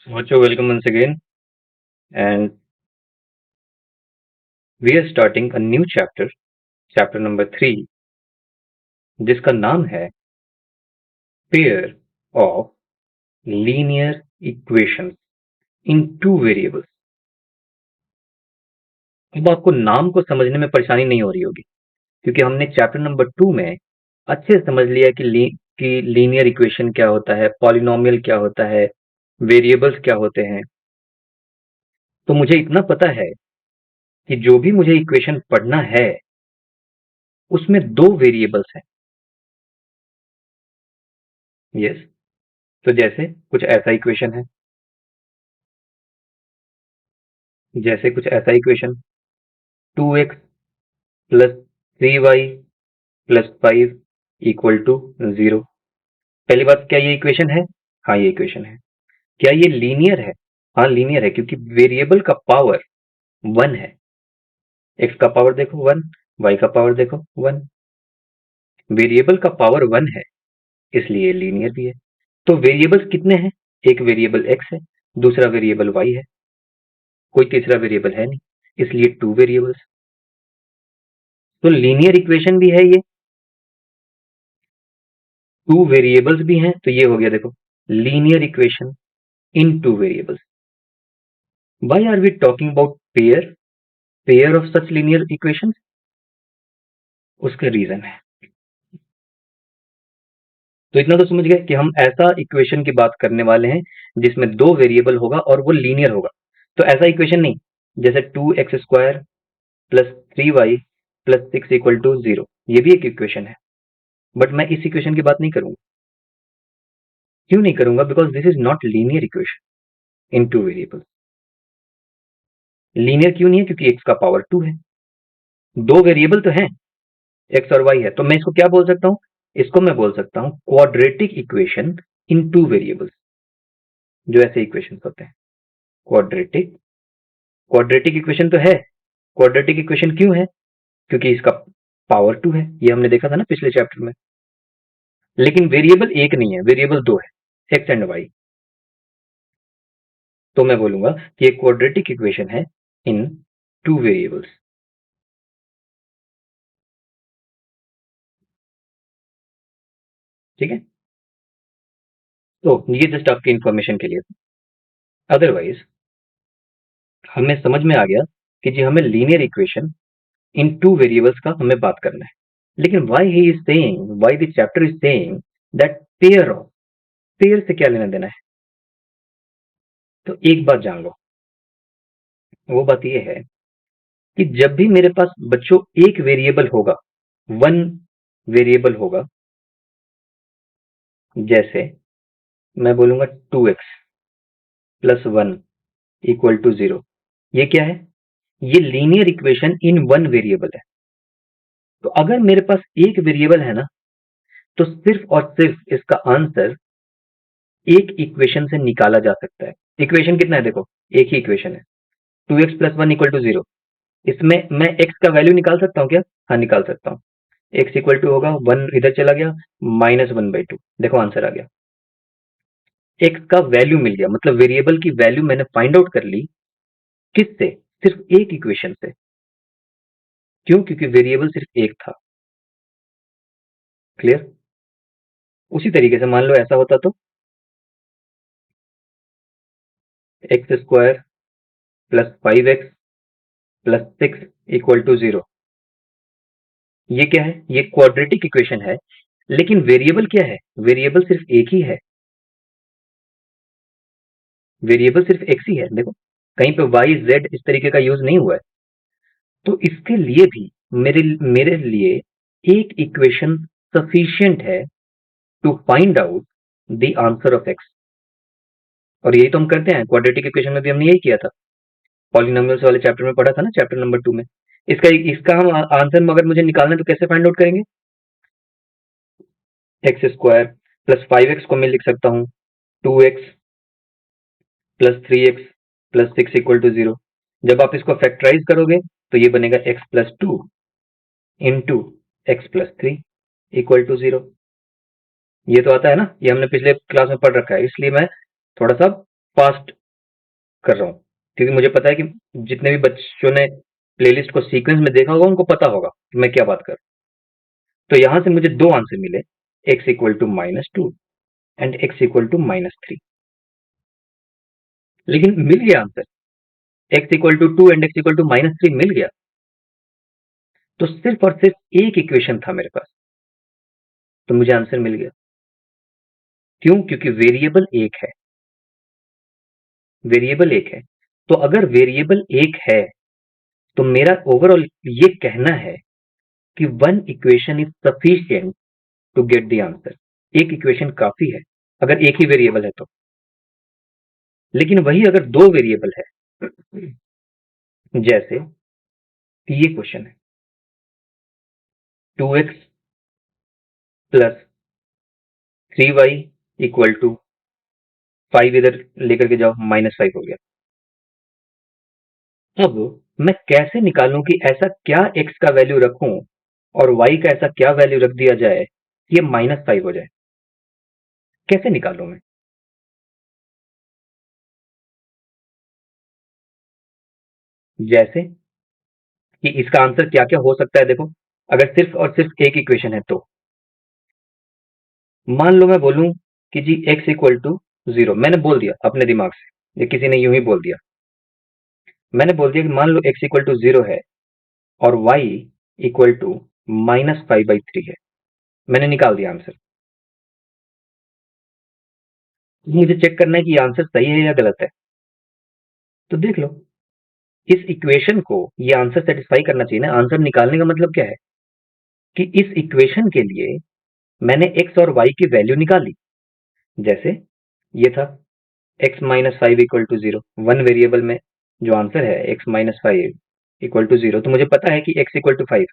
So, welcome once again, and we are starting a new chapter, chapter number 3, जिसका नाम है pair of linear equations in two variables. अब आपको नाम को समझने में परेशानी नहीं हो रही होगी, क्योंकि हमने चैप्टर नंबर 2 में अच्छे से समझ लिया कि लीनियर इक्वेशन क्या होता है, पॉलिनोमियल क्या होता है, वेरिएबल्स क्या होते हैं। तो मुझे इतना पता है कि जो भी मुझे इक्वेशन पढ़ना है, उसमें 2 वेरिएबल्स हैं। यस, तो जैसे कुछ ऐसा इक्वेशन है, जैसे कुछ ऐसा equation 2x plus 3y plus 5 equal to 0। पहली बात, क्या ये इक्वेशन है? हाँ, ये इक्वेशन है। क्या ये लीनियर है? हाँ, लीनियर है, क्योंकि वेरिएबल का पावर 1 है। x का पावर देखो 1, y का पावर देखो 1। वेरिएबल का पावर 1 है, इसलिए लीनियर भी है। तो वेरिएबल्स कितने हैं? एक वेरिएबल x है, दूसरा वेरिएबल y है, कोई तीसरा वेरिएबल है नहीं, इसलिए 2 वेरिएबल्स। तो लीनियर इक्वेशन भी है ये, 2 वेरिएबल्स भी हैं, तो ये हो गया देखो linear equation in 2 variables. Why are we talking about pair of such linear equations? उसका रीजन है। तो इतना तो समझ गए कि हम ऐसा इक्वेशन की बात करने वाले हैं जिसमें 2 वेरिएबल होगा और वो लीनियर होगा। तो ऐसा इक्वेशन नहीं जैसे 2x² plus 3y plus 6 equal to 0, ये भी एक इक्वेशन है, बट मैं इस इक्वेशन की बात नहीं करूंगा। क्यों नहीं करूंगा? Because this is not linear equation in 2 variable. Linear क्यों नहीं है? क्योंकि x का पावर 2 है, 2 वेरिएबल तो हैं, x और y है। तो मैं इसको क्या बोल सकता हूं? इसको मैं बोल सकता हूं क्वाड्रेटिक इक्वेशन इन 2 वेरिएबल्स। जो ऐसे इक्वेशन होते हैं क्वाड्रेटिक, क्वाड्रेटिक इक्वेशन तो है। क्वाड्रेटिक इक्वेशन क्यों है? क्योंकि इसका पावर 2 है, ये हमने देखा था ना पिछले चैप्टर में। लेकिन वेरिएबल एक नहीं है, वेरिएबल 2 है, x एंड y। तो मैं बोलूंगा कि एक क्वाड्रेटिक इक्वेशन है इन 2 वेरिएबल्स। ठीक है, तो ये जस्ट आपकी इंफॉर्मेशन के लिए। अदरवाइज हमें समझ में आ गया कि जी हमें लीनियर इक्वेशन इन 2 वेरिएबल्स का हमें बात करना है। लेकिन why he is saying, why the chapter is saying that pair of, pair से क्या लेना देना है? तो एक बात जान लो, वो बात ये है कि जब भी मेरे पास बच्चों एक वेरिएबल होगा, 1 वेरिएबल होगा, जैसे मैं बोलूंगा 2x प्लस 1 इक्वल टू 0, ये क्या है? ये लीनियर इक्वेशन इन 1 वेरिएबल है। तो अगर मेरे पास एक वेरिएबल है ना, तो सिर्फ और सिर्फ इसका आंसर एक इक्वेशन से निकाला जा सकता है। इक्वेशन कितना है? देखो, एक ही इक्वेशन है, 2x प्लस 1 इक्वल टू 0। इसमें मैं x का वैल्यू निकाल सकता हूँ क्या? हाँ, निकाल सकता हूँ। x इक्वल टू होगा 1, इधर चला गया, -1/2। देखो आंसर आ गया, x का वैल्यू मिल गया, मतलब वेरिएबल की वैल्यू मैंने फाइंड आउट कर ली। किससे? सिर्फ एक इक्वेशन से। क्यों? क्योंकि वेरिएबल सिर्फ एक था। क्लियर? उसी तरीके से मान लो ऐसा होता तो x² plus 5x plus 6 equal to 0। ये क्या है? ये क्वाड्रेटिक इक्वेशन है, लेकिन वेरिएबल क्या है? वेरिएबल सिर्फ एक ही है, वेरिएबल सिर्फ x ही है। देखो, कहीं पे y z इस तरीके का यूज नहीं हुआ है। तो इसके लिए भी मेरे मेरे लिए एक इक्वेशन सफिशिएंट है to find out the answer of x। और यही तो हम करते हैं, क्वाड्रेटिक इक्वेशन में भी हमने यही किया था, पॉलिनोमियल्स वाले चैप्टर में पढ़ा था ना, चैप्टर नंबर 2 में। इसका इसका हम आंसर अगर मुझे निकालना है तो कैसे फाइंड आउट करेंगे? x² प्लस 5x को मैं लिख सकता हूँ 2x plus 3x plus 6 equal to 0। जब आप इसको फैक्टराइज करोगे तो ये बनेगा x plus 2 into x plus 3 equal to 0। ये तो आता है ना, ये हमने पिछले क्लास में पढ़ रखा है, इसलिए मैं थोड़ा सा फास्ट कर रहा हूँ, क्योंकि मुझे पता है कि जितने भी बच्चों ने प्लेलिस्ट को सीक्वेंस में देखा होगा उनको पता होगा कि मैं क्या बात कर रहा हूँ। तो यहां से मुझे दो आंसर मिले, x equal to -2 and x equal to -3। लेकिन मिल गया answer, x equal to 2 and x equal to -3 मिल गया। तो सिर्फ और सिर्फ एक इक्वेशन था मेरे पास, तो मुझे आंसर मिल गया। क्यों? क्योंकि वेरिएबल एक है, वेरिएबल एक है। तो अगर वेरिएबल एक है तो मेरा ओवरऑल ये कहना है कि one equation is sufficient to get the answer. एक इक्वेशन काफी है अगर एक ही वेरिएबल है तो। लेकिन वही अगर दो वेरिएबल है, जैसे ये क्वेश्चन है, 2x plus 3y equal to 5, इधर लेकर के जाओ, -5 हो गया। अब मैं कैसे निकालूं कि ऐसा क्या x का वैल्यू रखूं और y का ऐसा क्या वैल्यू रख दिया जाए कि ये -5 हो जाए? कैसे निकालूं मैं? जैसे कि इसका आंसर क्या क्या हो सकता है, देखो। अगर सिर्फ और सिर्फ एक इक्वेशन है तो मान लो मैं बोलूं कि जी x इक्वल टू 0, मैंने बोल दिया अपने दिमाग से, ये किसी ने यूं ही बोल दिया। मैंने बोल दिया कि मान लो x इक्वल टू 0 है और y इक्वल टू -5/3 है। मैंने निकाल दिया आंसर। मुझे चेक करना है कि ये आंसर सही है या गलत है। तो देख लो, इस इक्वेशन को ये आंसर सेटिस्फाई करना चाहिए ना। आंसर निकालने का मतलब क्या है कि इस इक्वेशन के लिए मैंने x और y की वैल्यू निकाली। जैसे ये था x-5 equal to 0, one variable में जो आंसर है x-5 इक्वल टू 0, तो मुझे पता है कि x equal to 5,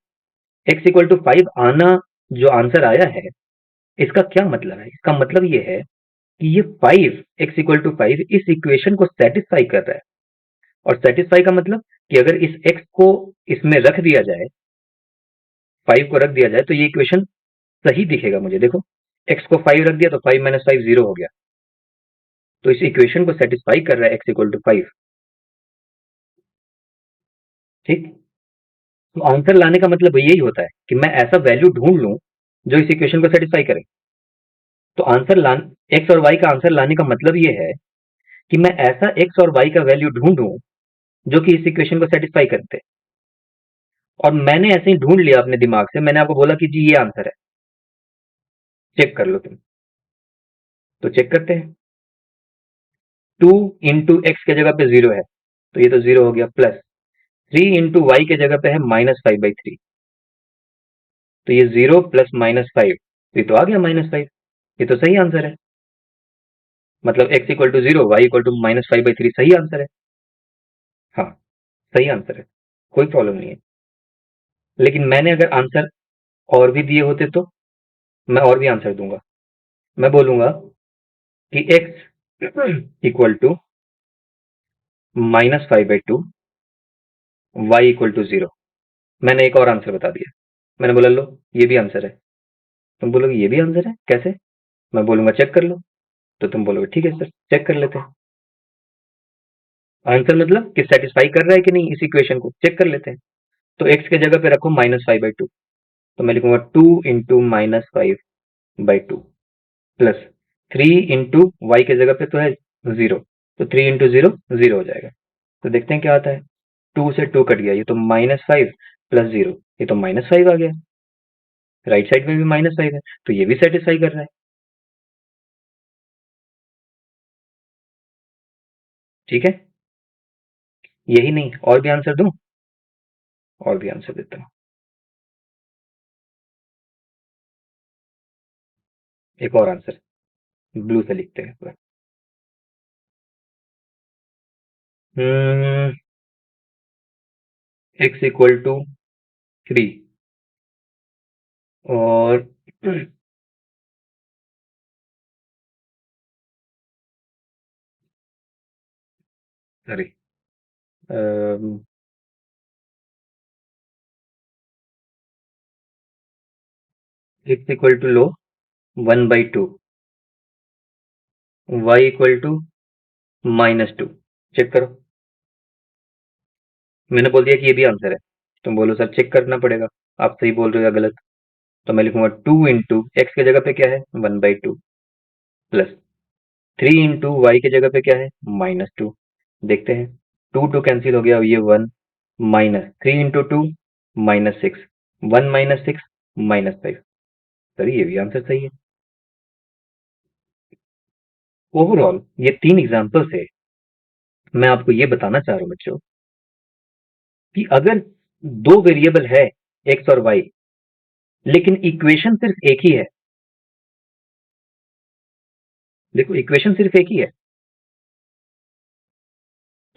x equal to 5 आना, जो आंसर आया है, इसका क्या मतलब है? इसका मतलब ये है कि ये 5, x इक्वल टू 5 इस इक्वेशन को सेटिस्फाई कर रहा है। और सेटिस्फाई का मतलब कि अगर इस x को इसमें रख दिया जाए, 5 को रख दिया जाए, तो ये इक्वेशन सही दिखेगा मुझे। देखो, x को 5 रख दिया तो 5 माइनस 5 0 हो गया। तो इस इक्वेशन को सेटिस्फाई कर रहा है x इक्वल टू 5। ठीक। तो आंसर लाने का मतलब यही होता है कि मैं ऐसा वैल्यू ढूंढ लूं जो इस इक्वेशन को सेटिस्फाई करे। तो आंसर लान एक्स और वाई का आंसर लाने का मतलब ये है कि मैं ऐसा एक्स और वाई का वैल्यू ढूंढूं जो कि इस इक्वेशन को सेटिस्फाई करते। और मैंने ऐसे ही ढूंढ लिया अपने दिमाग से, मैंने आपको बोला कि जी ये आंसर है, चेक कर लो तुम। तो चेक करते हैं। 2 इंटू एक्स के जगह पे 0 है, तो ये तो 0 हो गया। प्लस 3 इंटू वाई के जगह पे है -5/3, तो ये 0 प्लस -5, ये तो आ गया -5। ये तो सही आंसर है। मतलब x equal to 0, y equal to -5/3 सही आंसर है। हाँ, सही आंसर है, कोई प्रॉब्लम नहीं है। लेकिन मैंने अगर आंसर और भी दिए होते तो मैं और भी आंसर दूंगा। मैं बोलूंगा कि x equal to -5/2, y equal to 0। मैंने एक और आंसर बता दिया। मैंने बोला लो, ये भी आंसर है। तुम बोलोगे ये भी आंसर है कैसे? मैं बोलूंगा चेक कर लो, तो तुम बोलोगे ठीक है सर, चेक कर लेते हैं। आंसर मतलब कि सेटिस्फाई कर रहा है कि नहीं, इस इक्वेशन को चेक कर लेते हैं। तो x के जगह पे रखो -5/2, तो मैं लिखूंगा 2 इंटू -5/2 प्लस 3 इंटू वाई के जगह पे तो है 0, तो 3 इंटू 0 0 हो जाएगा। तो देखते हैं क्या आता है। 2 से 2 कट गया, ये तो -5 प्लस 0, ये तो -5 आ गया। राइट साइड में भी -5 है, तो ये भी सेटिस्फाई कर रहा है। ठीक है, यही नहीं और भी आंसर दूं? और भी आंसर देता हूँ। एक और आंसर ब्लू से लिखते हैं पूरा। एक्स इक्वल टू 3 और सॉरी, एक्स इक्वल टू लो 1/2, वाई इक्वल टू -2। चेक करो, मैंने बोल दिया कि ये भी आंसर है। तुम बोलो सर चेक करना पड़ेगा, आप सही बोल रहे हो या गलत। तो मैं लिखूंगा 2 इंटू एक्स की जगह पे क्या है 1/2 प्लस 3 इंटू वाई की जगह पे क्या है -2। देखते हैं, 2 कैंसिल हो गया, ये 1 माइनस 3 इंटू 2 -6, 1 -6 -5। सर ये भी आंसर सही है। ओवरऑल ये 3 एग्जाम्पल से मैं आपको ये बताना चाह रहा हूं बच्चों कि अगर दो वेरिएबल है एक्स और वाई, लेकिन इक्वेशन सिर्फ एक ही है। देखो इक्वेशन सिर्फ एक ही है,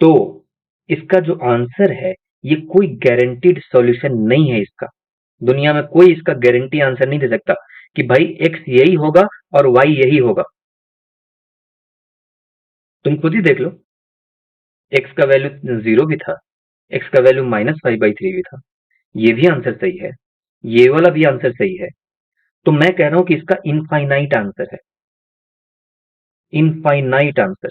तो इसका जो आंसर है ये कोई गारंटीड सॉल्यूशन नहीं है इसका। दुनिया में कोई इसका गारंटी आंसर नहीं दे सकता कि भाई एक्स यही होगा और वाई यही होगा। तुम खुद ही देख लो, एक्स का वैल्यू 0 भी था, एक्स का वैल्यू -5/3 भी था, ये भी आंसर सही है, ये वाला भी आंसर सही है। तो मैं कह रहा हूं कि इसका इनफाइनाइट आंसर है, इनफाइनाइट आंसर।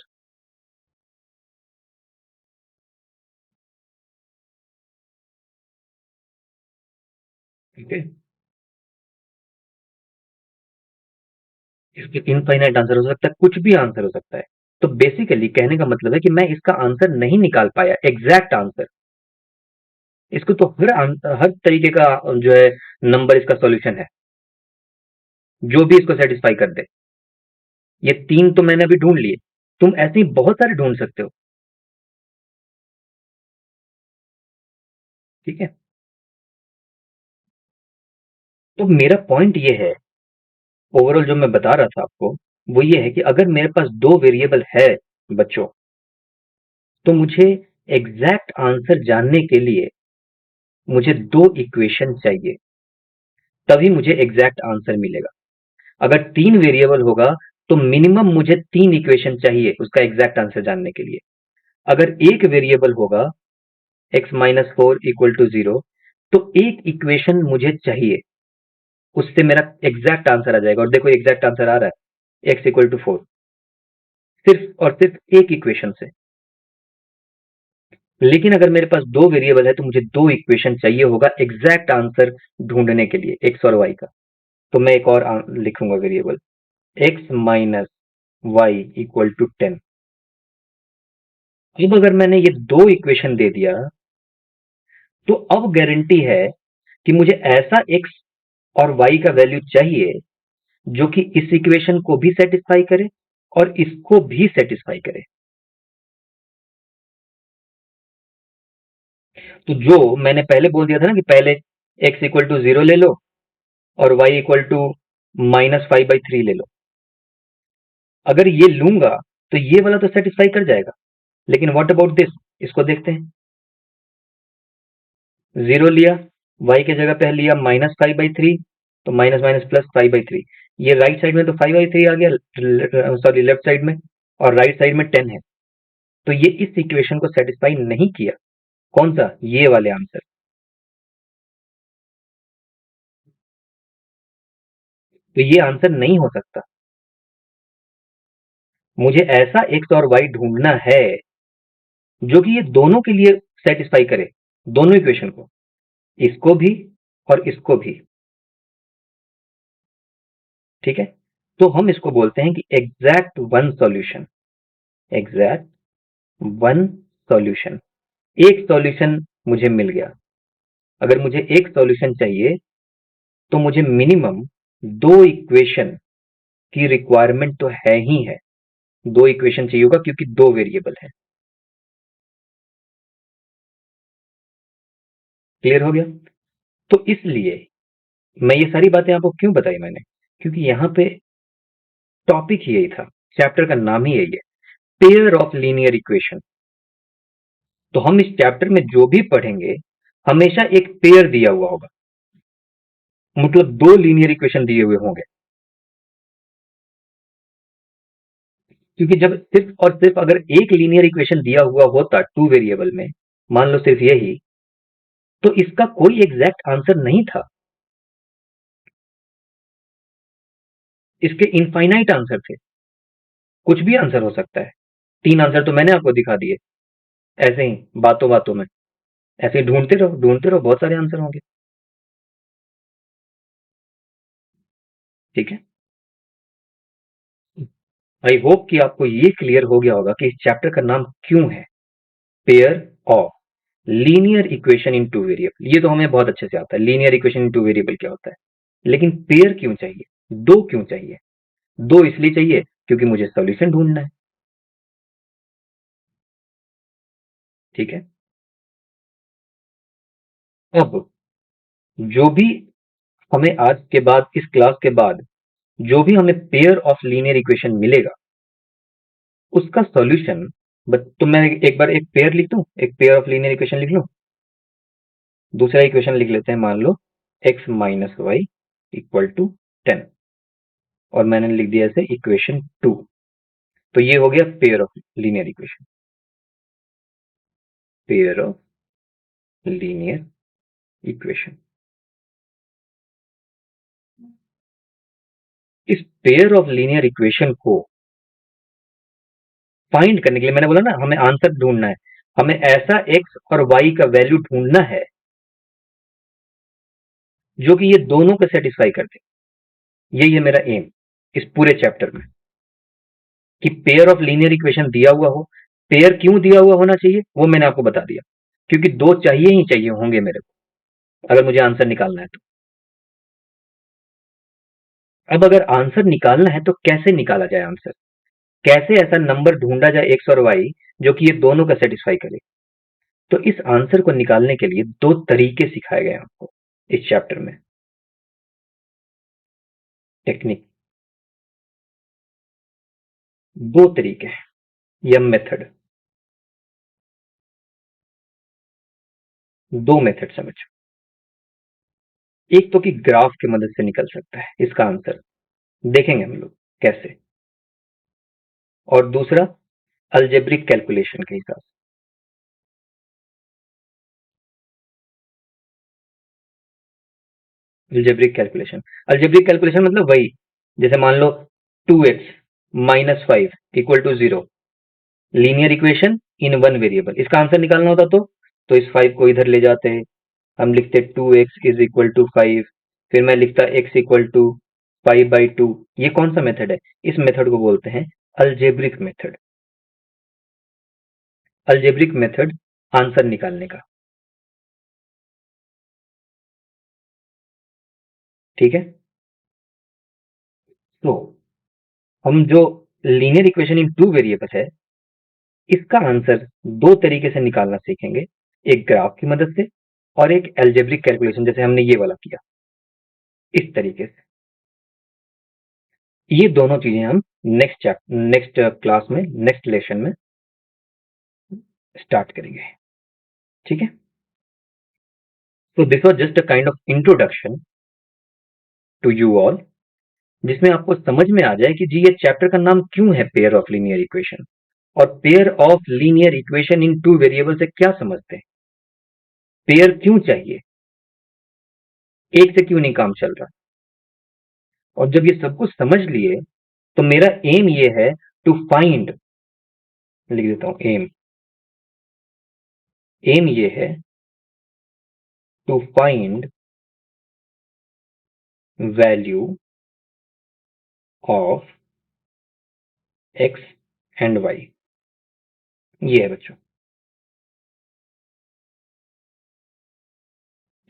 ठीक है, इसके इनफाइनाइट आंसर हो सकता है, कुछ भी आंसर हो सकता है। तो बेसिकली कहने का मतलब है कि मैं इसका आंसर नहीं निकाल पाया, एग्जैक्ट आंसर। इसको तो हर तरीके का जो है नंबर इसका सॉल्यूशन है, जो भी इसको सेटिस्फाई कर दे। ये 3 तो मैंने अभी ढूंढ लिए, तुम ऐसे ही बहुत सारे ढूंढ सकते हो। ठीक है, तो मेरा पॉइंट ये है, ओवरऑल जो मैं बता रहा था आपको, वो ये है कि अगर मेरे पास दो वेरिएबल है बच्चों, तो मुझे एग्जैक्ट आंसर जानने के लिए मुझे दो इक्वेशन चाहिए, तभी मुझे एग्जैक्ट आंसर मिलेगा। अगर 3 वेरिएबल होगा तो मिनिमम मुझे 3 इक्वेशन चाहिए उसका एग्जैक्ट आंसर जानने के लिए। अगर एक वेरिएबल होगा x-4 = 0, तो एक इक्वेशन मुझे चाहिए, उससे मेरा एग्जैक्ट आंसर आ जाएगा। और देखो एग्जैक्ट आंसर आ रहा है x = 4, सिर्फ और सिर्फ एक इक्वेशन से। लेकिन अगर मेरे पास दो वेरिएबल है तो मुझे दो इक्वेशन चाहिए होगा एग्जैक्ट आंसर ढूंढने के लिए एक्स और वाई का। तो मैं एक और लिखूंगा वेरिएबल x-y = 10। अब अगर मैंने ये दो इक्वेशन दे दिया, तो अब गारंटी है कि मुझे ऐसा एक्स और वाई का वैल्यू चाहिए जो कि इस इक्वेशन को भी सेटिस्फाई करे और इसको भी सेटिस्फाई करे। तो जो मैंने पहले बोल दिया था ना कि पहले x = 0 ले लो और y = -5/3 ले लो। अगर ये लूंगा तो ये वाला तो सेटिस्फाई कर जाएगा, लेकिन व्हाट अबाउट दिस, इसको देखते हैं। 0 लिया, y की जगह पे लिया -5/3, तो माइनस माइनस प्लस 5/3। ये राइट साइड में तो 5/3 आ गया, सॉरी लेफ्ट साइड में, और राइट साइड में 10 है। तो ये इस इक्वेशन को सेटिस्फाई नहीं किया। कौन सा, ये वाले आंसर। तो ये आंसर नहीं हो सकता। मुझे ऐसा एक्स और वाई ढूंढना है जो कि ये दोनों के लिए सेटिस्फाई करे, दोनों इक्वेशन को, इसको भी और इसको भी। ठीक है, तो हम इसको बोलते हैं कि exact one solution, exact one solution. एक सॉल्यूशन मुझे मिल गया। अगर मुझे एक सॉल्यूशन चाहिए तो मुझे मिनिमम दो इक्वेशन की रिक्वायरमेंट तो है ही है, दो इक्वेशन चाहिए होगा क्योंकि दो वेरिएबल है। क्लियर हो गया। तो इसलिए मैं ये सारी बातें आपको क्यों बताई मैंने, क्योंकि यहां पे टॉपिक ही यही था, चैप्टर का नाम ही यही है, पेयर ऑफ लीनियर इक्वेशन। तो हम इस चैप्टर में जो भी पढ़ेंगे हमेशा एक पेयर दिया हुआ होगा, मतलब दो लीनियर इक्वेशन दिए हुए होंगे। क्योंकि जब सिर्फ और सिर्फ अगर एक लीनियर इक्वेशन दिया हुआ होता टू वेरिएबल में, मान लो सिर्फ यही, तो इसका कोई एग्जैक्ट आंसर नहीं था, इसके इनफाइनाइट आंसर थे, कुछ भी आंसर हो सकता है। 3 आंसर तो मैंने आपको दिखा दिए, ऐसे ही बातों बातों में, ऐसे ही ढूंढते रहो, बहुत सारे आंसर होंगे। ठीक है, आई होप कि आपको ये क्लियर हो गया होगा कि इस चैप्टर का नाम क्यों है pair of linear equation in two variable. ये तो हमें बहुत अच्छे से आता है, linear equation in two variable क्या होता है, लेकिन पेयर क्यों चाहिए, दो क्यों चाहिए? दो इसलिए चाहिए क्योंकि मुझे सॉल्यूशन ढूंढना है। ठीक है, अब जो भी हमें आज के बाद, इस क्लास के बाद जो भी हमें पेयर ऑफ लीनियर इक्वेशन मिलेगा, उसका सॉल्यूशन, तो मैं एक बार एक पेयर लिख दूं, एक पेयर ऑफ लीनियर इक्वेशन लिख लूं। दूसरा इक्वेशन लिख लेते हैं, मान लो x minus y equal to 10, और मैंने लिख दिया इसे इक्वेशन 2। तो ये हो गया pair of linear equation, pair of linear equation. इस पेयर ऑफ लीनियर इक्वेशन को फाइंड करने के लिए मैंने बोला ना, हमें आंसर ढूंढना है, हमें ऐसा x और y का वैल्यू ढूंढना है जो कि ये दोनों को सेटिस्फाई कर दे। यही है मेरा एम इस पूरे चैप्टर में, कि पेयर ऑफ लीनियर इक्वेशन दिया हुआ हो। पेयर क्यों दिया हुआ होना चाहिए वो मैंने आपको बता दिया, क्योंकि दो चाहिए ही चाहिए होंगे मेरे को, अगर मुझे आंसर निकालना है तो। अब अगर आंसर निकालना है तो कैसे निकाला जाए आंसर, कैसे ऐसा नंबर ढूंढा जाए एक्स और वाई जो कि ये दोनों का सेटिस्फाई करे। तो इस आंसर को निकालने के लिए दो तरीके सिखाए गए आपको इस चैप्टर में, टेक्निक, दो तरीके हैं या मेथड, दो मेथड समझो। एक तो कि ग्राफ की मदद से निकल सकता है इसका आंसर, देखेंगे हम लोग कैसे, और दूसरा अलजेब्रिक कैलकुलेशन के हिसाब से। अलजेब्रिक कैलकुलेशन मतलब वही, जैसे मान लो 2x minus 5 = 0, linear equation in one variable, इसका आंसर निकालना होता तो इस 5 को इधर ले जाते, हम लिखते 2x = 5, फिर मैं लिखता x = 5/2। ये कौन सा मेथड है? इस मेथड को बोलते हैं algebraic method, algebraic method answer निकालने का। ठीक है, तो हम जो linear equation in two variable है, इसका आंसर दो तरीके से निकालना सीखेंगे, एक ग्राफ की मदद से और एक अलजेब्रिक कैलकुलेशन, जैसे हमने ये वाला किया इस तरीके से। ये दोनों चीजें हम नेक्स्ट क्लास में, नेक्स्ट लेसन में स्टार्ट करेंगे। ठीक है, तो this was just a kind of introduction to you all, जिसमें आपको समझ में आ जाए कि जी ये चैप्टर का नाम क्यों है पेयर ऑफ लीनियर इक्वेशन, और pair of linear equation in two variable से क्या समझते हैं, पेयर क्यों चाहिए, एक से क्यों नहीं काम चल रहा। और जब ये सब कुछ समझ लिए तो मेरा एम ये है टू फाइंड, लिख देता हूं एम, एम ये है to find value of x and y. ये है बच्चों,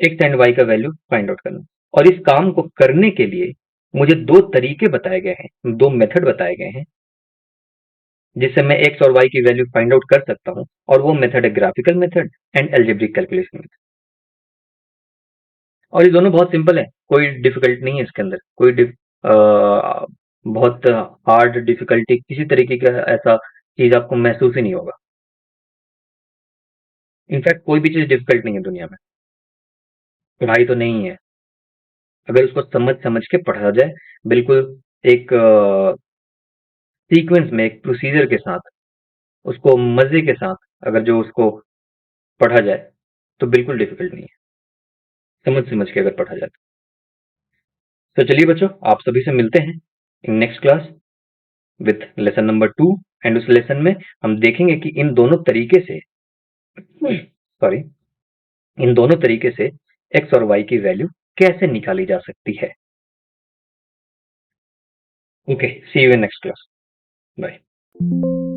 एक्स एंड वाई का वैल्यू फाइंड आउट करना। और इस काम को करने के लिए मुझे दो तरीके बताए गए हैं, दो मेथड बताए गए हैं, जिससे मैं एक्स और वाई की वैल्यू फाइंड आउट कर सकता हूं, और वो मेथड है graphical method and algebraic calculation method. और ये दोनों बहुत सिंपल है, कोई डिफिकल्ट नहीं है इसके अंदर, बहुत हार्ड डिफिकल्टी किसी तरीके का ऐसा चीज आपको महसूस ही नहीं होगा। इनफैक्ट कोई भी चीज डिफिकल्ट नहीं है दुनिया में, पढ़ाई तो नहीं है, अगर उसको समझ समझ के पढ़ा जाए, बिल्कुल एक सीक्वेंस में, एक प्रोसीजर के साथ, उसको मजे के साथ अगर जो उसको पढ़ा जाए तो बिल्कुल डिफिकल्ट नहीं है, समझ समझ के अगर पढ़ा जाए तो चलिए बच्चों, आप सभी से मिलते हैं इन next class with lesson number 2। And उस लेसन में हम देखेंगे कि इन दोनों तरीके से एक्स और वाई की वैल्यू कैसे निकाली जा सकती है। Okay, see you in next class. Bye.